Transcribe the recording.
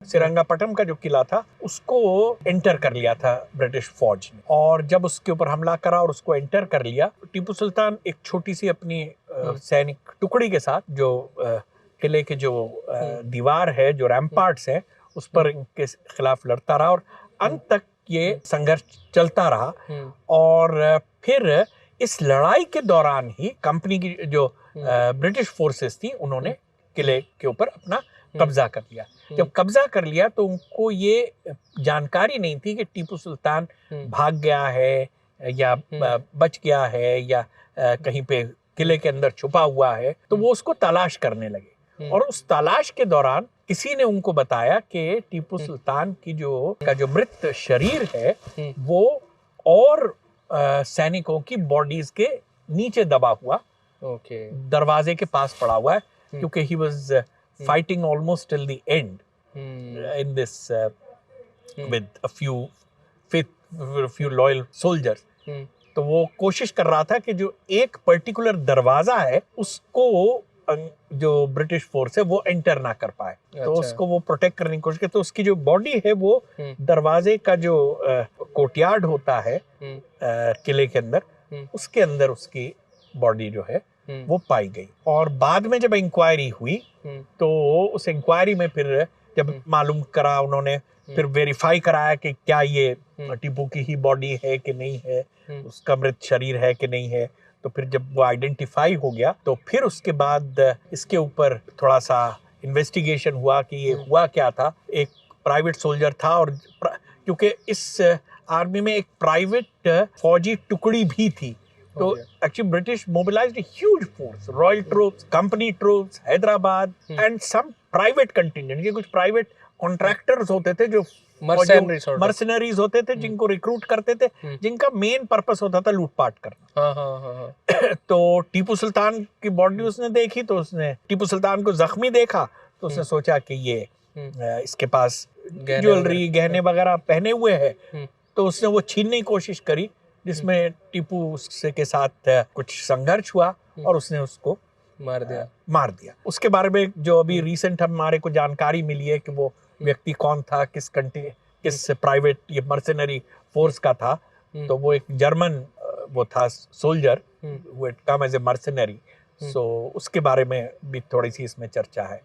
सेरंगापटम का जो किला था उसको एंटर कर लिया था ब्रिटिश फौज ने, और जब उसके ऊपर हमला करा और उसको एंटर कर लिया, टीपू सुल्तान एक छोटी सी अपनी सैनिक टुकड़ी के साथ जो किले के जो दीवार है, जो रैम्पार्ट्स है, उस पर इनके खिलाफ लड़ता रहा और अंत तक ये संघर्ष चलता रहा। और फिर इस लड़ाई के दौरान ही कंपनी की जो ब्रिटिश फोर्सेस थी उन्होंने किले के ऊपर अपना कब्जा कर लिया। जब कब्जा कर लिया तो उनको ये जानकारी नहीं थी कि टीपू सुल्तान भाग गया है या बच गया है या कहीं पे किले के अंदर छुपा हुआ है, तो वो उसको तलाश करने लगे। और उस तलाश के दौरान किसी ने उनको बताया कि टीपू सुल्तान की जो मृत शरीर है वो और सैनिकों की बॉडीज के नीचे दबा हुआ दरवाजे के पास पड़ा हुआ है, क्योंकि he was fighting almost till the end in this with a few loyal soldiers. तो वो कोशिश कर रहा था कि जो एक पर्टिकुलर दरवाजा है उसको जो ब्रिटिश फोर्स है वो एंटर ना कर पाए। तो उसको वो प्रोटेक्ट करने की कोशिश की। तो उसकी जो बॉडी है वो दरवाजे का जो कोर्टयार्ड होता है किले के अंदर, उसके अंदर उसकी बॉडी जो है वो पाई गई। और बाद में जब इंक्वायरी हुई तो उस इंक्वायरी में फिर जब मालूम करा उन्होंने, फिर वेरीफाई कराया कि क्या ये टीपू की ही बॉडी है कि नहीं है, उसका मृत शरीर है कि नहीं है। तो फिर जब वो आइडेंटिफाई हो गया तो फिर उसके बाद इसके ऊपर थोड़ा सा इन्वेस्टिगेशन हुआ कि ये हुआ क्या था। एक प्राइवेट सोल्जर था, और क्योंकि इस आर्मी में एक प्राइवेट फौजी टुकड़ी भी थी, तो actually British mobilized a huge force, Royal troops, company troops, Hyderabad and some private contingent। ये कुछ प्राइवेट कॉन्ट्रैक्टर्स होते थे जो मर्सनरीज होते थे जिनको रिक्रूट करते थे, जिनका मेन पर्पस होता था लूटपाट करना। तो टीपू सुल्तान की बॉडी उसने देखी, तो उसने टीपू सुल्तान को जख्मी देखा, तो उसने सोचा कि ये इसके पास ज्वेलरी गहने वगैरह पहने हुए है, तो उसने वो छीनने की कोशिश करी, जिसमें टीपू के साथ कुछ संघर्ष हुआ और उसने उसको मार दिया। उसके बारे में जो अभी रिसेंट हमारे को जानकारी मिली है कि वो व्यक्ति कौन था, किस प्राइवेट ये मर्सनरी फोर्स का था, तो वो एक जर्मन वो था सोल्जर, वो कम एज ए मर्सनरी। सो उसके बारे में भी थोड़ी सी इसमें चर्चा है।